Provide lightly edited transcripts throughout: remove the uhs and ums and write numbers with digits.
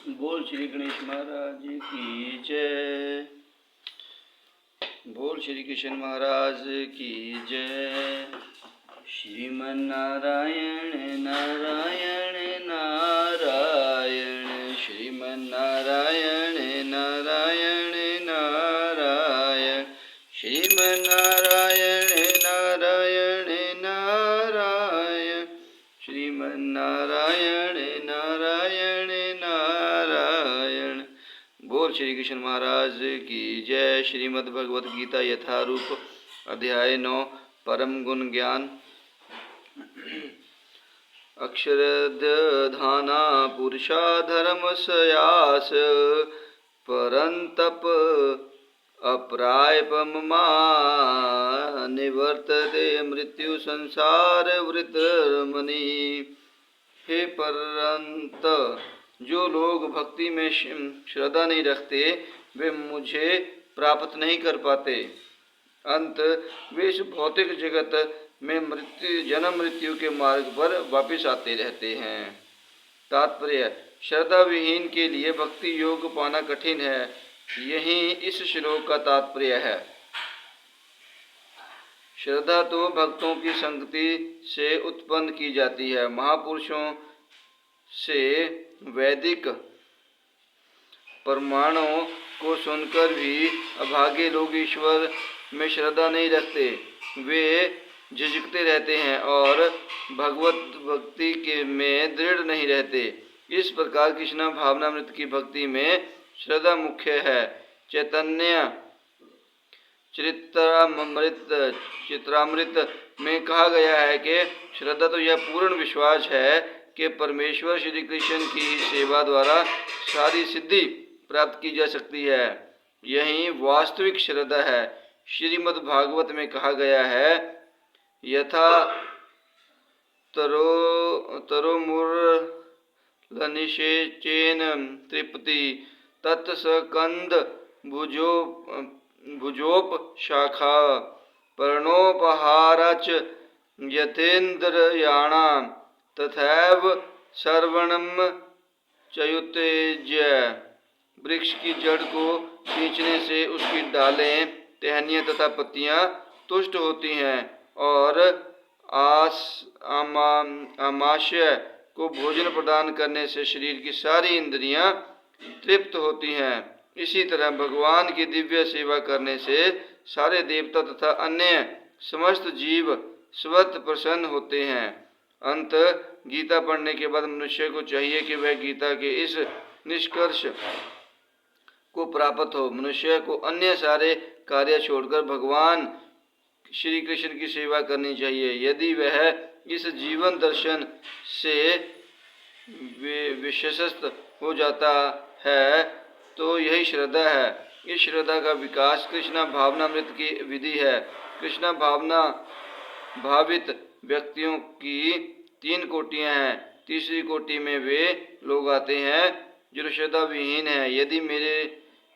बोल श्री गणेश महाराज की जय। बोल श्री कृष्ण महाराज की जय। श्रीमन नारायण नारायण नारायण, श्रीमन नारायण नारायण नारायण, श्रीमन नारायण नारायण नारायण, श्रीमन नारायण नारायण नारायण। बोल श्री कृष्ण महाराज की जय। श्रीमद् भगवत गीता यथारूप अध्याय 9 परम गुण ज्ञान। अक्षरधाना पुरुषा धर्मस्यास, परंतप अप्रायपमा निवर्तते मृत्यु संसार वृतरमणि। हे परंत, जो लोग भक्ति में श्रद्धा नहीं रखते वे मुझे प्राप्त नहीं कर पाते। अंत वे इस भौतिक जगत में जन्म मृत्यु के मार्ग पर वापस आते रहते हैं। तात्पर्य, श्रद्धा विहीन के लिए भक्ति योग पाना कठिन है। यही इस श्लोक का तात्पर्य है। श्रद्धा तो भक्तों की संगति से उत्पन्न की जाती है। महापुरुषों से वैदिक प्रमाणों को सुनकर भी अभागे लोग ईश्वर में श्रद्धा नहीं रखते। वे झिझकते रहते हैं और भगवत भक्ति के में दृढ़ नहीं रहते। इस प्रकार कृष्ण भावनामृत की भक्ति में श्रद्धा मुख्य है। चैतन्य चित्रामृत में कहा गया है कि श्रद्धा तो यह पूर्ण विश्वास है कि परमेश्वर श्री कृष्ण की ही सेवा द्वारा सारी सिद्धि प्राप्त की जा सकती है। यही वास्तविक श्रद्धा है। श्रीमद् भागवत में कहा गया है, यथा तरोमुरलनिषेचेन तृप्ति तत्सकंद भुजोप शाखा पर्णोपहारच यथेन्द्रयाणा तथैव श्रवणम चयुतेज्य। वृक्ष की जड़ को खींचने से उसकी डालें, टहनियाँ तथा पत्तियाँ तुष्ट होती हैं और आमाशय को भोजन प्रदान करने से शरीर की सारी इंद्रियां तृप्त होती हैं। इसी तरह भगवान की दिव्य सेवा करने से सारे देवता तथा अन्य समस्त जीव स्वतः प्रसन्न होते हैं। अंत गीता पढ़ने के बाद मनुष्य को चाहिए कि वह गीता के इस निष्कर्ष को प्राप्त हो। मनुष्य को अन्य सारे कार्य छोड़कर भगवान श्री कृष्ण की सेवा करनी चाहिए। यदि वह इस जीवन दर्शन से विशेषस्त हो जाता है तो यही श्रद्धा है। इस श्रद्धा का विकास कृष्ण भावनामृत की विधि है। कृष्ण भावना भावित व्यक्तियों की 3 कोटियां हैं। तीसरी कोटि में वे लोग आते हैं जो श्रद्धा विहीन है।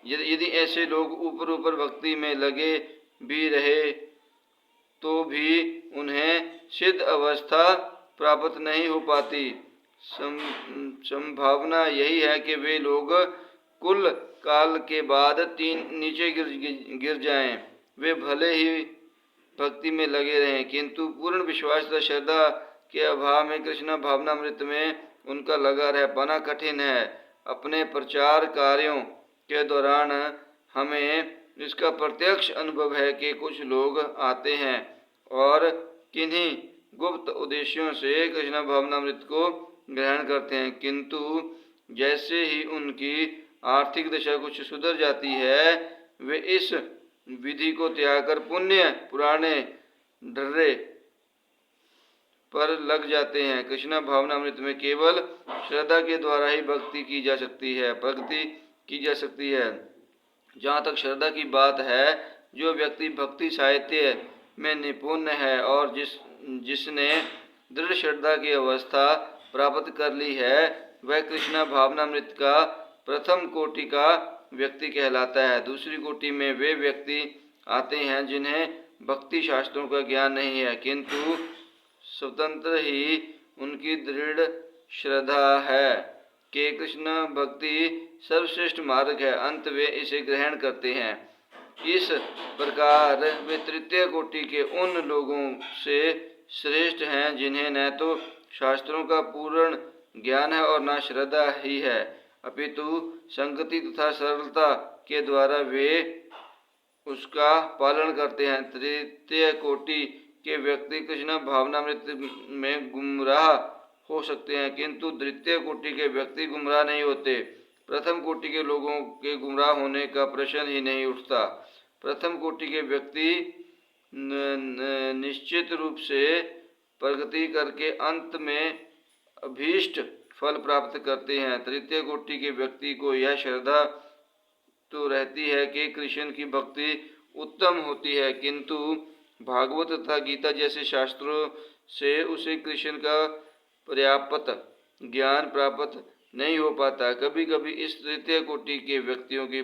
यदि ऐसे लोग ऊपर भक्ति में लगे भी रहे तो भी उन्हें सिद्ध अवस्था प्राप्त नहीं हो पाती। संभावना यही है कि वे लोग कुल काल के बाद नीचे गिर जाएं। वे भले ही भक्ति में लगे रहें किंतु पूर्ण विश्वास तथा श्रद्धा के अभाव में कृष्ण भावनामृत में उनका लगा रह पाना कठिन है। अपने प्रचार कार्यों के दौरान हमें इसका प्रत्यक्ष अनुभव है कि कुछ लोग आते हैं और किन्हीं गुप्त उद्देश्यों से कृष्ण भावनामृत को ग्रहण करते हैं, किंतु जैसे ही उनकी आर्थिक दशा कुछ सुधर जाती है वे इस विधि को त्याग कर पुण्य पुराने ढर्रे पर लग जाते हैं। कृष्ण भावनामृत में केवल श्रद्धा के द्वारा ही भक्ति की जा सकती है। जहाँ तक श्रद्धा की बात है, जो व्यक्ति भक्ति साहित्य में निपुण है और जिसने दृढ़ श्रद्धा की अवस्था प्राप्त कर ली है वह कृष्ण भावनामृत का प्रथम कोटि का व्यक्ति कहलाता है। दूसरी कोटि में वे व्यक्ति आते हैं जिन्हें भक्ति शास्त्रों का ज्ञान नहीं है किंतु स्वतंत्र ही उनकी दृढ़ श्रद्धा है। कि कृष्ण भक्ति सर्वश्रेष्ठ मार्ग है, अंत वे इसे ग्रहण करते हैं। इस प्रकार वे तृतीय कोटि के उन लोगों से श्रेष्ठ हैं जिन्हें न तो शास्त्रों का पूर्ण ज्ञान है और न श्रद्धा ही है, अपितु संगति तथा सरलता के द्वारा वे उसका पालन करते हैं। तृतीय कोटि के व्यक्ति कृष्ण भावनामृत में गुमराह हो सकते हैं, किंतु द्वितीय कोटि के व्यक्ति गुमराह नहीं होते। प्रथम कोटि के लोगों के गुमराह होने का प्रश्न ही नहीं उठता। प्रथम कोटि के व्यक्ति निश्चित रूप से प्रगति करके अंत में अभीष्ट फल प्राप्त करते हैं। तृतीय कोटि के व्यक्ति को यह श्रद्धा तो रहती है कि कृष्ण की भक्ति उत्तम होती है, किंतु भागवत तथा गीता जैसे शास्त्रों से उसे कृष्ण का पर्याप्त ज्ञान प्राप्त नहीं हो पाता। कभी कभी इस तृतीय कोटि के व्यक्तियों की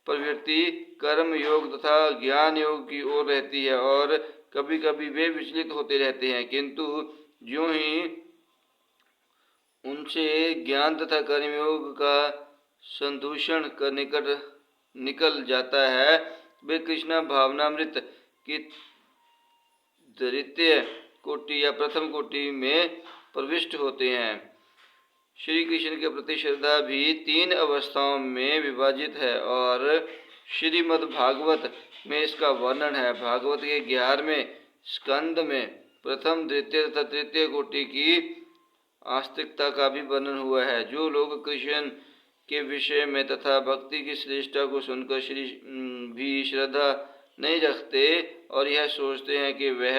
प्रवृत्ति कर्म योग तथा ज्ञान योग की ओर रहती है और कभी कभी वे विचलित होते रहते हैं, किंतु ज्यों ही उनसे ज्ञान तथा कर्म योग का संदूषण का निकल जाता है, वे कृष्ण भावनामृत की द्वितीय कोटि या प्रथम कोटि में प्रविष्ट होते हैं। श्री कृष्ण के प्रति श्रद्धा भी 3 अवस्थाओं में विभाजित है और श्रीमद् भागवत में इसका वर्णन है। भागवत के 11वें स्कंद में प्रथम द्वितीय तथा तृतीय कोटि की आस्तिकता का भी वर्णन हुआ है। जो लोग कृष्ण के विषय में तथा भक्ति की श्रेष्ठता को सुनकर भी श्रद्धा नहीं रखते और यह सोचते हैं कि वह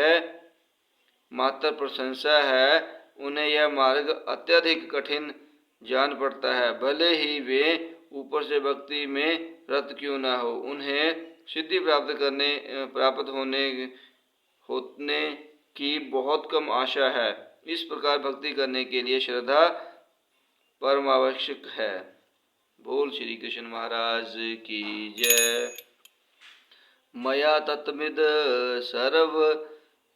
मात्र प्रशंसा है, उन्हें यह मार्ग अत्यधिक कठिन जान पड़ता है। भले ही वे ऊपर से भक्ति में रत क्यों न हो, उन्हें सिद्धि प्राप्त होने की बहुत कम आशा है। इस प्रकार भक्ति करने के लिए श्रद्धा परम आवश्यक है। बोल श्री कृष्ण महाराज की जय। मया तत्मिद सर्व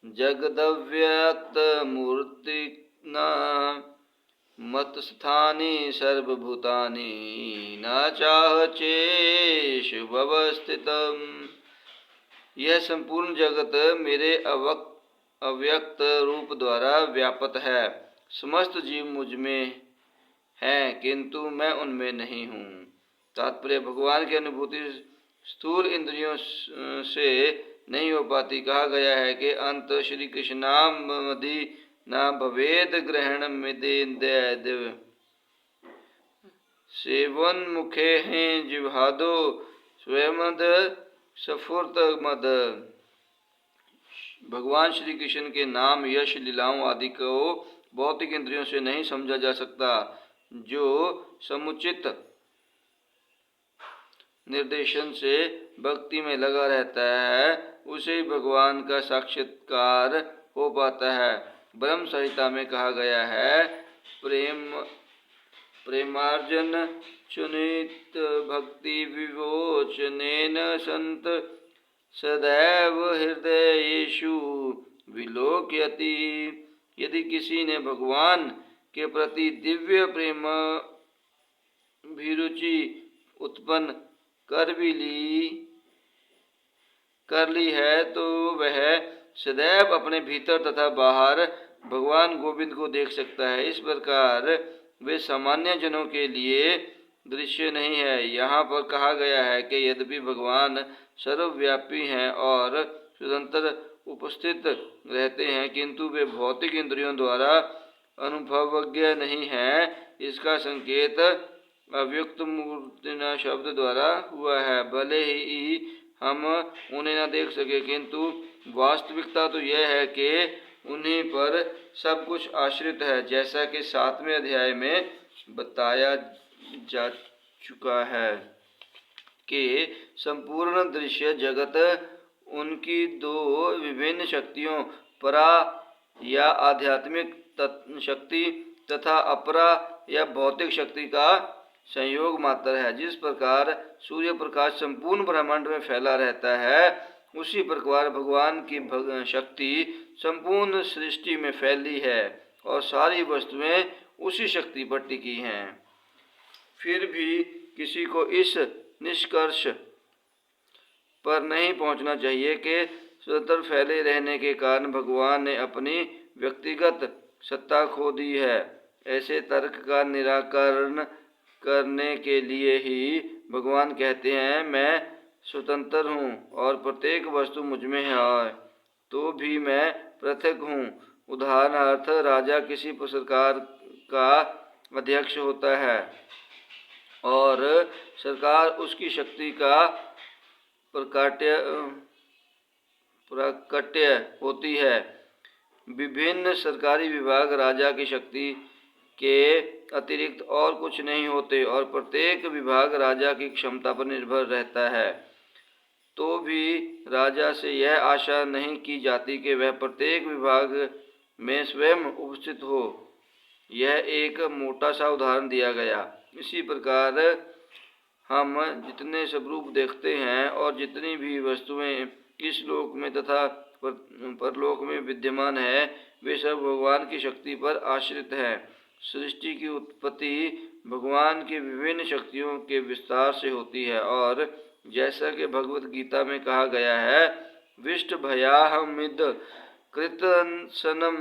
जगदव्यक्त मूर्तिना मत्स्थानि सर्वभूतानि न चाह चेष्वस्थितम्। यह संपूर्ण जगत मेरे अव्यक्त रूप द्वारा व्याप्त है। समस्त जीव मुझ में हैं, किंतु मैं उनमें नहीं हूँ। तात्पर्य, भगवान की अनुभूति स्थूल इंद्रियों से नहीं हो पाती। कहा गया है कि अंत श्री कृष्णामदि न भवेद ग्रहण मिदेन्द्रिय सेवन मुखे हैं जिह्वादो स्वयमद सफुर्त मद। भगवान श्री कृष्ण के नाम यश लीलाओं आदि को भौतिक इंद्रियों से नहीं समझा जा सकता। जो समुचित निर्देशन से भक्ति में लगा रहता है उसे भगवान का साक्षात्कार हो पाता है। ब्रह्म संहिता में कहा गया है, प्रेमार्जन चुनित भक्ति विवोचनेन संत सदैव हृदयेषु विलोकयति। यदि किसी ने भगवान के प्रति दिव्य प्रेम अभिरुचि उत्पन्न कर ली है तो वह सदैव अपने भीतर तथा बाहर भगवान गोविंद को देख सकता है। इस प्रकार वे सामान्य जनों के लिए दृश्य नहीं है। यहाँ पर कहा गया है कि यद्यपि भगवान सर्वव्यापी हैं और स्वतंत्र उपस्थित रहते हैं, किंतु वे भौतिक इंद्रियों द्वारा अनुभवज्ञ नहीं है। इसका संकेत अव्यक्त मूर्तिना शब्द द्वारा हुआ है। भले ही हम उन्हें न देख सके, किंतु वास्तविकता तो यह है कि उन्हीं पर सब कुछ आश्रित है, जैसा कि 7वें अध्याय में बताया जा चुका है कि संपूर्ण दृश्य जगत उनकी 2 विभिन्न शक्तियों, परा या आध्यात्मिक शक्ति तथा अपरा या भौतिक शक्ति का संयोग मात्र है। जिस प्रकार सूर्य प्रकाश संपूर्ण ब्रह्मांड में फैला रहता है, उसी प्रकार भगवान की शक्ति संपूर्ण सृष्टि में फैली है और सारी वस्तुएं उसी शक्ति पर टिकी हैं। फिर भी किसी को इस निष्कर्ष पर नहीं पहुंचना चाहिए कि स्वतंत्र फैले रहने के कारण भगवान ने अपनी व्यक्तिगत सत्ता खो दी है। ऐसे तर्क का निराकरण करने के लिए ही भगवान कहते हैं, मैं स्वतंत्र हूँ और प्रत्येक वस्तु मुझमें है, तो भी मैं पृथक हूँ। उदाहरणार्थ, राजा किसी सरकार का अध्यक्ष होता है और सरकार उसकी शक्ति का प्राकट्य होती है। विभिन्न सरकारी विभाग राजा की शक्ति के अतिरिक्त और कुछ नहीं होते और प्रत्येक विभाग राजा की क्षमता पर निर्भर रहता है। तो भी राजा से यह आशा नहीं की जाती कि वह प्रत्येक विभाग में स्वयं उपस्थित हो। यह एक मोटा सा उदाहरण दिया गया। इसी प्रकार हम जितने स्वरूप देखते हैं और जितनी भी वस्तुएं इस लोक में तथा परलोक में विद्यमान है, वे सब भगवान की शक्ति पर आश्रित हैं। सृष्टि की उत्पत्ति भगवान की विभिन्न शक्तियों के विस्तार से होती है और जैसा कि भगवत गीता में कहा गया है, विष्ट भयाहमिद कृतसनम,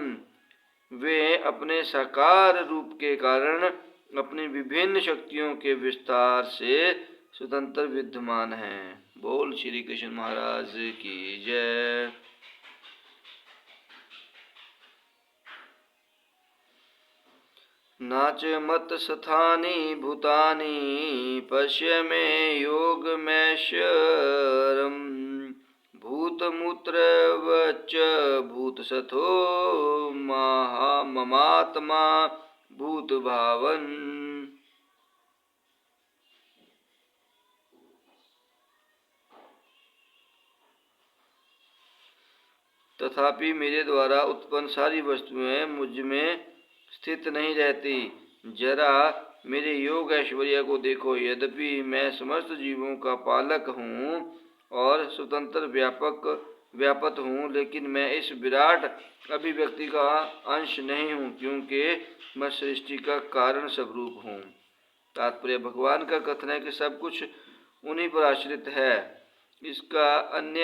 वे अपने साकार रूप के कारण अपनी विभिन्न शक्तियों के विस्तार से स्वतंत्र विद्यमान हैं। बोल श्री कृष्ण महाराज की जय। नाच मत स्थानी भूतानि पश्य मे योग मैश्वरम, भूतमूत्र वच भूतसथो ममात्मा भूत भावन। तथापि मेरे द्वारा उत्पन्न सारी वस्तुएं मुझ में स्थित नहीं रहती। जरा मेरे योग ऐश्वर्य को देखो। यद्यपि मैं समस्त जीवों का पालक हूँ और स्वतंत्र व्यापक हूँ, लेकिन मैं इस विराट अभिव्यक्ति का अंश नहीं हूँ, क्योंकि मैं सृष्टि का कारण स्वरूप हूँ। तात्पर्य, भगवान का कथन है कि सब कुछ उन्हीं पर आश्रित है। इसका अन्य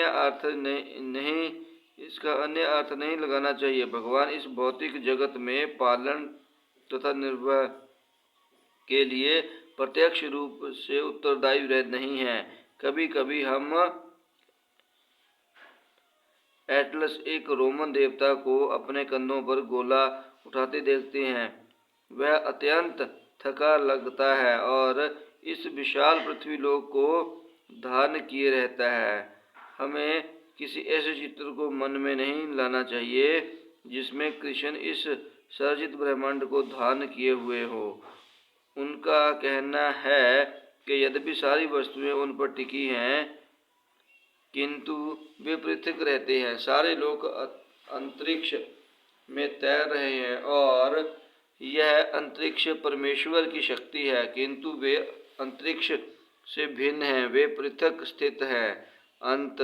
अर्थ नहीं लगाना चाहिए। भगवान इस भौतिक जगत में पालन तथा निर्वाह के लिए प्रत्यक्ष रूप से उत्तरदायी नहीं है। कभी कभी हम एटलस, एक रोमन देवता को अपने कंधों पर गोला उठाते देखते हैं। वह अत्यंत थका लगता है और इस विशाल पृथ्वीलोक को धारण किए रहता है। हमें किसी ऐसे चित्र को मन में नहीं लाना चाहिए जिसमें कृष्ण इस सर्जित ब्रह्मांड को धारण किए हुए हो। उनका कहना है कि यद्यपि सारी वस्तुएं उन पर टिकी हैं, किंतु वे पृथक रहते हैं। सारे लोग अंतरिक्ष में तैर रहे हैं और यह अंतरिक्ष परमेश्वर की शक्ति है, किंतु वे अंतरिक्ष से भिन्न हैं, वे पृथक स्थित हैं। अंत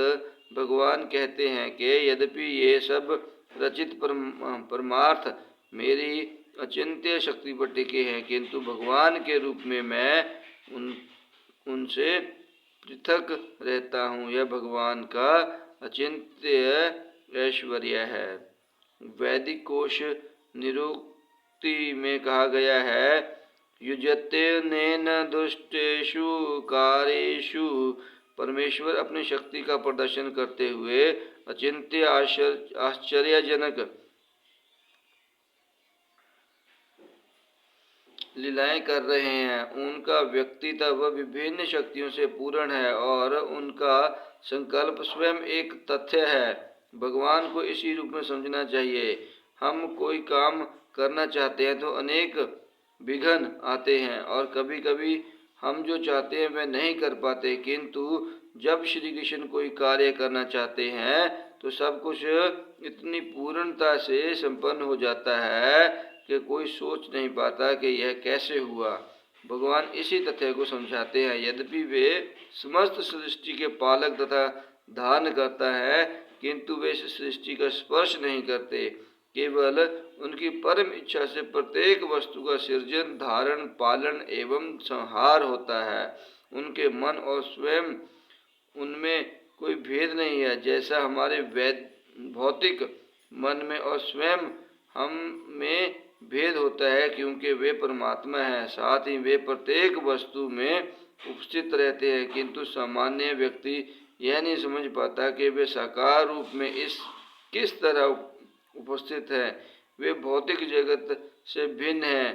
भगवान कहते हैं कि यद्यपि ये सब रचित परमार्थ मेरी अचिंत्य शक्ति पर टिके हैं, किंतु भगवान के रूप में मैं उनसे पृथक रहता हूँ। यह भगवान का अचिंत्य ऐश्वर्य है। वैदिक कोश निरुक्ति में कहा गया है, युजत्यनेन दुष्टेषु कार्येषु, परमेश्वर अपनी शक्ति का प्रदर्शन करते हुए अचिंत्य आश्चर्यजनक लीलाएं कर रहे हैं। उनका व्यक्तित्व विभिन्न शक्तियों से पूर्ण है और उनका संकल्प स्वयं एक तथ्य है। भगवान को इसी रूप में समझना चाहिए। हम कोई काम करना चाहते हैं तो अनेक विघ्न आते हैं और कभी कभी हम जो चाहते हैं वह नहीं कर पाते, किंतु जब श्री कृष्ण कोई कार्य करना चाहते हैं तो सब कुछ इतनी पूर्णता से संपन्न हो जाता है कि कोई सोच नहीं पाता कि यह कैसे हुआ। भगवान इसी तथ्य को समझाते हैं। यद्यपि वे समस्त सृष्टि के पालक तथा धारण करता है, किंतु वे इस सृष्टि का स्पर्श नहीं करते, केवल उनकी परम इच्छा से प्रत्येक वस्तु का सृजन, धारण, पालन एवं संहार होता है। उनके मन और स्वयं उनमें कोई भेद नहीं है, जैसा हमारे भौतिक मन में और स्वयं हम में भेद होता है, क्योंकि वे परमात्मा हैं। साथ ही वे प्रत्येक वस्तु में उपस्थित रहते हैं, किंतु सामान्य व्यक्ति यह नहीं समझ पाता कि वे साकार रूप में किस तरह उपस्थित है। वे भौतिक जगत से भिन्न है,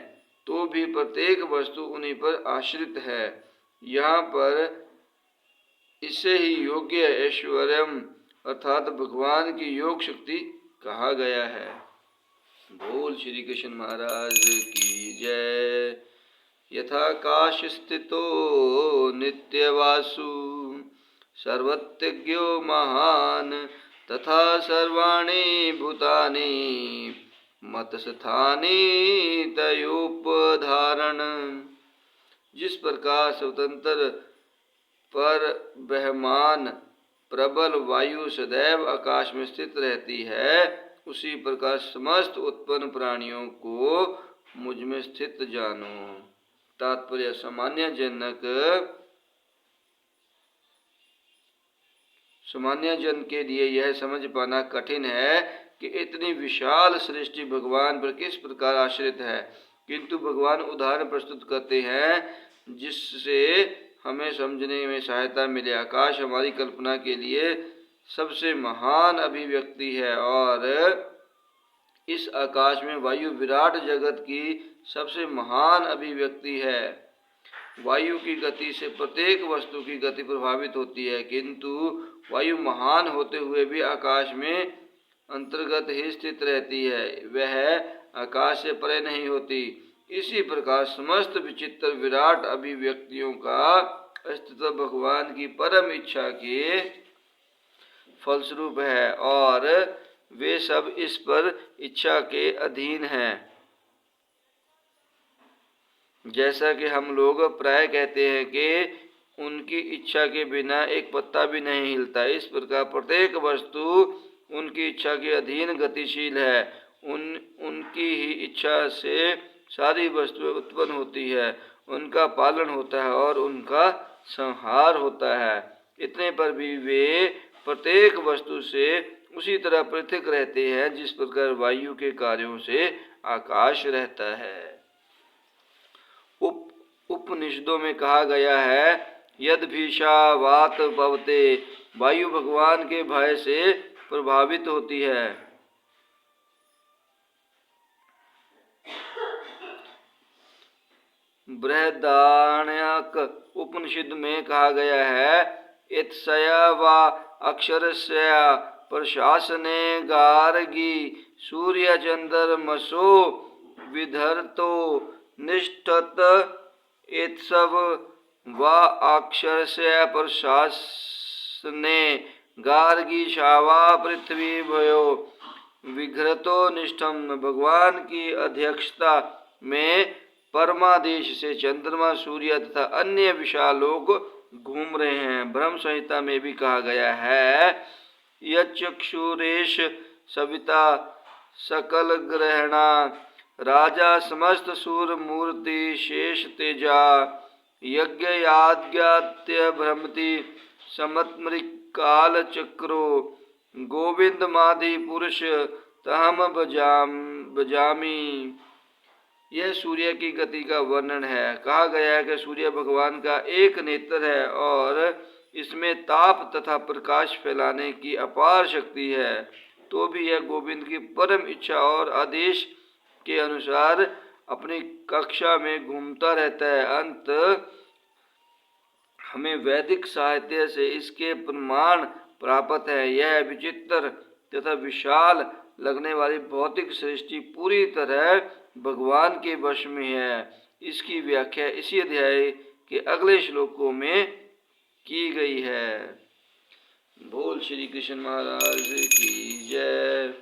तो भी प्रत्येक वस्तु उन्हीं पर आश्रित है। यहाँ पर इसे ही योग्य ऐश्वर्यम अर्थात भगवान की योग शक्ति कहा गया है। बोल श्री कृष्ण महाराज की जय। यथाकाश स्थितो नित्यवासु सर्वज्ञो महान तथा सर्वाणि भूतानि मतस्थानि तयोपधारण। जिस प्रकार स्वतंत्र पर बहमान प्रबल वायु सदैव आकाश में स्थित रहती है, उसी प्रकार समस्त उत्पन्न प्राणियों को मुझ में स्थित जानो। तात्पर्य, सामान्य जन के लिए यह समझ पाना कठिन है कि इतनी विशाल सृष्टि भगवान पर किस प्रकार आश्रित है, किंतु भगवान उदाहरण प्रस्तुत करते हैं जिससे हमें समझने में सहायता मिले। आकाश हमारी कल्पना के लिए सबसे महान अभिव्यक्ति है और इस आकाश में वायु विराट जगत की सबसे महान अभिव्यक्ति है। वायु की गति से प्रत्येक वस्तु की गति प्रभावित होती है, किंतु वायु महान होते हुए भी आकाश में अंतर्गत ही स्थित रहती है, वह आकाश से परे नहीं होती। इसी प्रकार समस्त विचित्र विराट अभिव्यक्तियों का अस्तित्व भगवान की परम इच्छा के फलस्वरूप है और वे सब इस पर इच्छा के अधीन हैं। जैसा कि हम लोग प्राय कहते हैं कि उनकी इच्छा के बिना एक पत्ता भी नहीं हिलता, इस प्रकार प्रत्येक वस्तु उनकी इच्छा के अधीन गतिशील है। उनकी ही इच्छा से सारी वस्तुएं उत्पन्न होती है, उनका पालन होता है और उनका संहार होता है। इतने पर भी वे प्रत्येक वस्तु से उसी तरह पृथक रहते हैं जिस प्रकार वायु के कार्यों से आकाश रहता है। उपनिषदों में कहा गया है, यद भीषा वात भवते, वायु भगवान के भय से प्रभावित होती है। बृहदारण्यक उपनिषद में कहा गया है, इत्सया वा अक्षरस्य प्रशासने गार्गी सूर्य चंद्रमसो विधर्तो निष्ठत इत्सव वा अक्षरस्य प्रशासने गार्गी शावा पृथ्वी भयो विघ्रतो निष्ठम। भगवान की अध्यक्षता में परमादेश से चंद्रमा, सूर्य तथा अन्य विशाल लोग घूम रहे हैं। ब्रह्म संहिता में भी कहा गया है, यक्षुरेश सविता सकल ग्रहणा राजा समस्त सूर मूर्ति शेष तेजा यज्ञ याज्ञात्य भ्रमति समत्मृकाल चक्रो गोविंद माधि पुरुष तहम बजामी। यह सूर्य की गति का वर्णन है। कहा गया है कि सूर्य भगवान का एक नेत्र है और इसमें ताप तथा प्रकाश फैलाने की अपार शक्ति है, तो भी यह गोविंद की परम इच्छा और आदेश के अनुसार अपनी कक्षा में घूमता रहता है। अंत हमें वैदिक साहित्य से इसके प्रमाण प्राप्त है। यह विचित्र तथा विशाल लगने वाली भौतिक सृष्टि पूरी तरह भगवान के वश में है। इसकी व्याख्या इसी अध्याय के अगले श्लोकों में की गई है। बोल श्री कृष्ण महाराज की जय।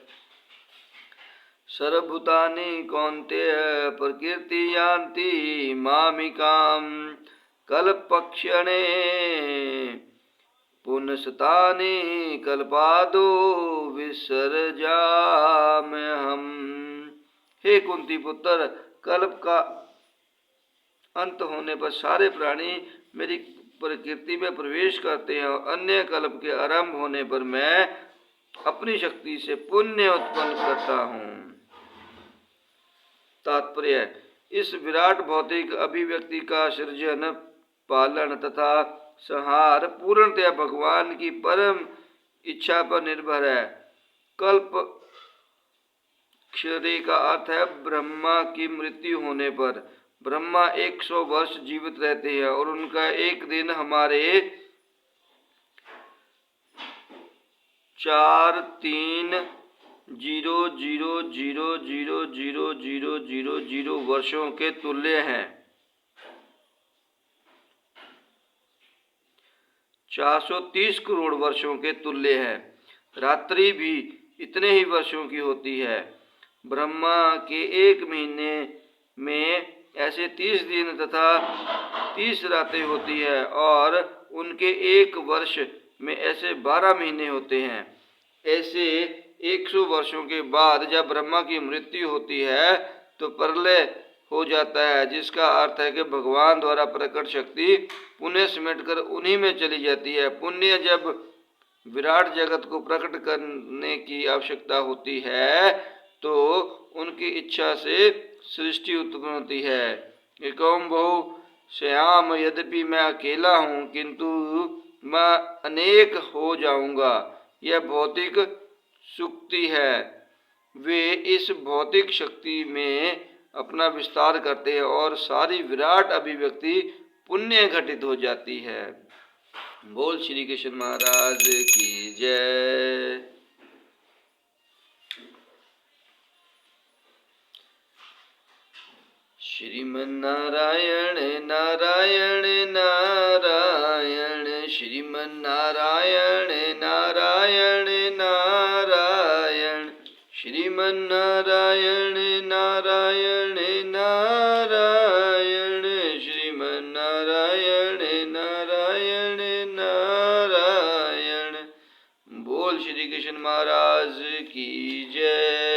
सर्वभूतानि कौन्तेय प्रकृति यान्ति मामिकाम कल्पक्षणे पुनस्तानि कल्पादो विसर्जाम्यहम्। हे कुंती पुत्र, कल्प का अंत होने पर सारे प्राणी मेरी प्रकृति में प्रवेश करते हैं और अन्य कल्प के आरंभ होने पर मैं अपनी शक्ति से पुण्य उत्पन्न करता हूँ। तात्पर्य: इस विराट भौतिक अभिव्यक्ति का सृजन, पालन तथा संहार पूर्णतया भगवान की परम इच्छा पर निर्भर है। कल्प क्षय का अर्थ है ब्रह्मा की मृत्यु होने पर। ब्रह्मा 100 वर्ष जीवित रहते हैं और उनका एक दिन हमारे 4,3,0,0,0,0,0,0,0,0 वर्षों के तुल्य है। 430 करोड़ वर्षों के तुल्य है। रात्रि भी इतने ही वर्षों की होती है। ब्रह्मा के एक महीने में ऐसे 30 दिन तथा 30 रातें होती है और उनके एक वर्ष में ऐसे 12 महीने होते हैं। ऐसे 100 वर्षों के बाद जब ब्रह्मा की मृत्यु होती है तो प्रलय हो जाता है, जिसका अर्थ है कि भगवान द्वारा प्रकट शक्ति पुण्य समेटकर उन्हीं में चली जाती है। पुण्य जब विराट जगत को प्रकट करने की आवश्यकता होती है तो उनकी इच्छा से सृष्टि उत्पन्न होती है। एकम बहु श्याम, यद्यपि मैं अकेला हूँ किंतु मैं अनेक हो जाऊंगा। यह भौतिक सुक्ति है। वे इस भौतिक शक्ति में अपना विस्तार करते हैं और सारी विराट अभिव्यक्ति पुण्य घटित हो जाती है। बोल श्री कृष्ण महाराज की जय। श्रीमन्नारायण नारायण नारायण, श्रीमन्नारायण नारायण नारायण, श्रीमन्नारायण नारायण नारायण, श्रीमन्नारायण नारायण नारायण। बोल श्री कृष्ण महाराज की जय।